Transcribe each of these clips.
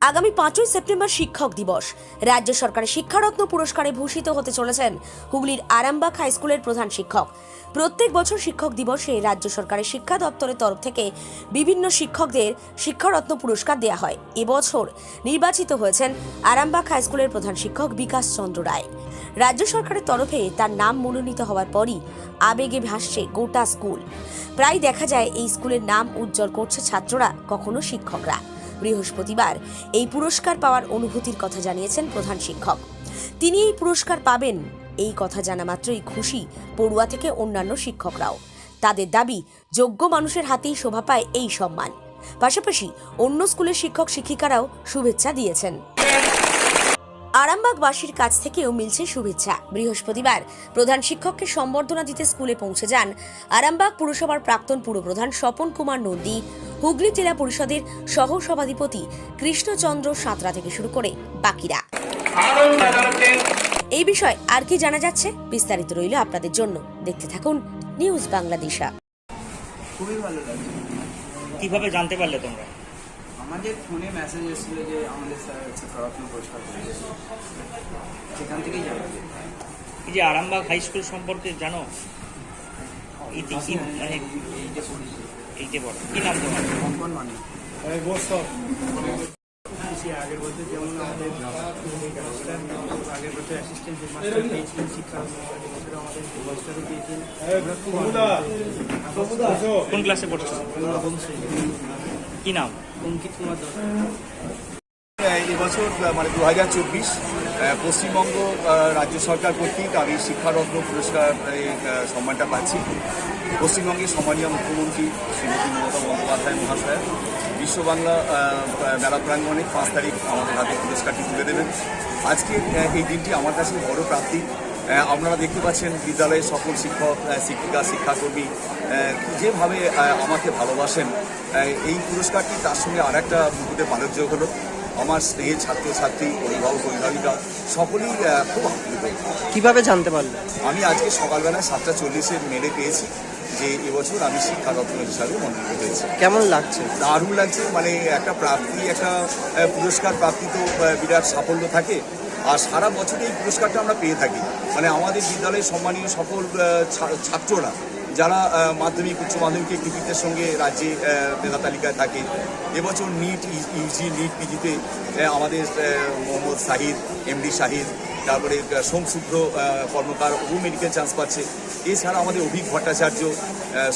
আগামী 5ই সেপ্টেম্বর শিক্ষক দিবস। রাজ্য সরকারের শিক্ষারত্ন পুরস্কারে ভূষিত হতে চলেছেন হুগলির আরামবাগ হাই স্কুলের প্রধান শিক্ষক। প্রত্যেক বছর শিক্ষক দিবসে রাজ্য সরকারের শিক্ষা দপ্তরের তরফ থেকে বিভিন্ন শিক্ষকদের শিক্ষারত্ন পুরস্কার দেওয়া হয়। এবছর নির্বাচিত হয়েছেন আরামবাগ হাই স্কুলের প্রধান শিক্ষক বিকাশ চন্দ্র রায়। রাজ্য সরকারের তরফে তার নাম মনোনীত হওয়ার পরই আবেগে ভাসছে গোটা স্কুল। প্রায় দেখা যায় এই স্কুলের নাম উজ্জ্বল করছে ছাত্ররা, কখনো শিক্ষকরা। বৃহস্পতিবার এই পুরস্কার পাওয়ার অনুভূতির কথা জানিয়েছেন প্রধান শিক্ষক। তিনি এই পুরস্কার পাবেন এই কথা জানা মাত্রই খুশি পড়ুয়া থেকে অন্যান্য শিক্ষকরাও। তাদের দাবি, যোগ্য মানুষের হাতেই শোভা পায় এই সম্মান। পাশাপাশি অন্য স্কুলের শিক্ষক শিক্ষিকারাও শুভেচ্ছা দিয়েছেন। আরামবাগবাসীর কাছ থেকেও মিলছে শুভেচ্ছা। বৃহস্পতিবার প্রধান শিক্ষককে সম্বর্ধনা দিতে স্কুলে পৌঁছে যান আরামবাগ পুরসভার প্রাক্তন পুরপ্রধান স্বপন কুমার নন্দী, হুগলি জেলা পরিষদের সহ সভাধিপতি কৃষ্ণচন্দ্র সাঁতরা থেকে শুরু করে বাকিরা। এই বিষয়ে আর কি জানা যাচ্ছে, বিস্তারিত রইল আপনাদের জন্য। দেখতে থাকুন নিউজ বাংলাদেশা। খুবই ভালো লাগছে। কিভাবে জানতে পারলে তোমরা? আমাদের ফোনে মেসেজ এসেছিল যে আমাদের স্যার শিক্ষারত্ন পুরস্কার পেয়েছে, সেখান থেকেই জানা। এই যে আরামবাগ হাই স্কুল সম্পর্কে জানো? মানে এইটে বড় কি নাম তোমার? কঙ্কন মানে আগের বছর যেমন আমাদের আগের বছর অ্যাসিস্ট্যান্ট হেডমাস্টার পেয়েছিলেন, শিক্ষারত্ন আমাদের হেডমাস্টারও পেয়েছেন। কোন ক্লাসে পড়ছো? কি নাম? অঙ্কিত কুমার দাস। এবছর মানে 2024 পশ্চিমবঙ্গ রাজ্য সরকার কর্তৃক আমি শিক্ষারত্ন পুরস্কার সম্মানটা পাচ্ছি। পশ্চিমবঙ্গের সম্মানীয় মুখ্যমন্ত্রী শ্রীমতী মমতা বন্দ্যোপাধ্যায় মহাশয় বিশ্ব বাংলা মেলা প্রাঙ্গণে 5 তারিখ আমাদের হাতে পুরস্কারটি তুলে দেবেন। আজকের এই দিনটি আমার কাছে বড় প্রাপ্তি। আপনারা দেখতে পাচ্ছেন বিদ্যালয়ের সকল শিক্ষক শিক্ষিকা শিক্ষাকর্মী যেভাবে আমাকে ভালোবাসেন। এই পুরস্কারটি তার সঙ্গে আর একটা মুহূর্তে পালজ্য হলো। আমার স্নেহের ছাত্রছাত্রী, অভিভাবক অভিভাবিকা সকলেই খুব আপ্লুত। কিভাবে জানতে পারলেন? আমি আজকে সকালবেলা 7:40 মেলে পেয়েছি যে এবছর আমি শিক্ষারত্ন হিসাবে মনোনীত হয়েছি। কেমন লাগছে? দারুণ লাগছে। মানে একটা প্রাপ্তি, একটা পুরস্কার প্রাপ্তি তো বিরাট সাফল্য থাকে। আর সারা বছর এই পুরস্কারটা আমরা পেয়ে থাকি। মানে আমাদের বিদ্যালয়ের সম্মানীয় সকল ছাত্ররা যারা মাধ্যমিক উচ্চ মাধ্যমিকের কৃতিত্বের সঙ্গে রাজ্যে মেধা তালিকায় থাকে। এবছর নিট ইউজি নিট পিজিতে আমাদের মোহাম্মদ শাহিদ, এমডি শাহিদ, তারপরে সোমশুভ্র কর্মকার ও মেডিকেল চান্স পাচ্ছে। এছাড়া আমাদের অভিক ভট্টাচার্য,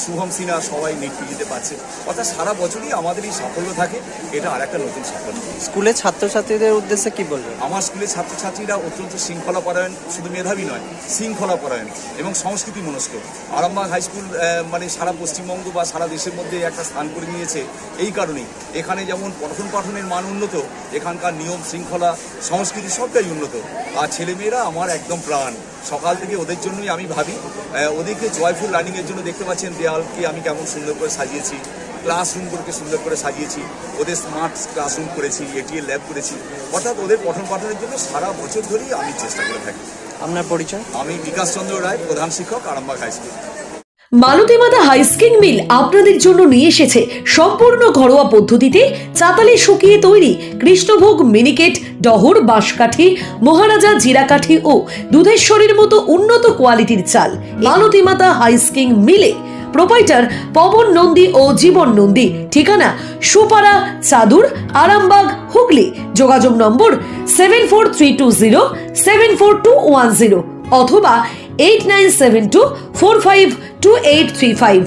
শুভম সিনহা সবাই নিট পিজিতে পাচ্ছে। অর্থাৎ সারা বছরই আমাদের এই সাফল্য থাকে। এটা আর একটা নতুন সাফল্য। স্কুলের ছাত্রছাত্রীদের উদ্দেশ্যে কি বলবেন? আমার স্কুলের ছাত্রছাত্রীরা অত্যন্ত শৃঙ্খলাপরায়ণ, শুধু মেধাবী নয়, শৃঙ্খলাপরায়ণ এবং সংস্কৃতি মনস্ক। আরামবাগ হাই স্কুল মানে সারা পশ্চিমবঙ্গ বা সারা দেশের মধ্যে একটা স্থান করে নিয়েছে এই কারণেই। এখানে যেমন পঠন পাঠনের মান উন্নত, এখানকার নিয়ম শৃঙ্খলা সংস্কৃতি সবটাই উন্নত। আর ছেলেমেয়েরা আমার একদম প্রাণ। সকাল থেকে ওদের জন্যই আমি ভাবি। ওদেরকে জয়ফুল রানিংয়ের জন্য দেখতে পাচ্ছেন দেয়ালকে আমি কেমন সুন্দর করে সাজিয়েছি, ক্লাসরুমগুলোকে সুন্দর করে সাজিয়েছি, ওদের স্মার্ট ক্লাসরুম করেছি, এটিএল ল্যাব করেছি। অর্থাৎ ওদের পঠন পাঠনের জন্য সারা বছর ধরেই আমি চেষ্টা করে থাকি। আপনার পরিচয়? আমি বিকাশ চন্দ্র রায়, প্রধান শিক্ষক, আরামবাগ হাই স্কুল। মালতীমাতা হাইস্কিং মিল আপনাদের জন্য নিয়ে এসেছে সম্পূর্ণ ঘরোয়া পদ্ধতিতে চাতালে শুকিয়ে তৈরি কৃষ্ণভোগ মিনিকেট, ডহর, বাঁশকাঠি, মহারাজা জিরাকাঠি ও দুধেশ্বরীর মতো উন্নত কোয়ালিটির চাল। মালতীমাতা হাইস্কিং মিলে প্রোপাইটার পবন নন্দী ও জীবন নন্দী। ঠিকানা সুপারা চাদুর, আরামবাগ, হুগলি। যোগাযোগ নম্বর 7432074210 অথবা 8972452835।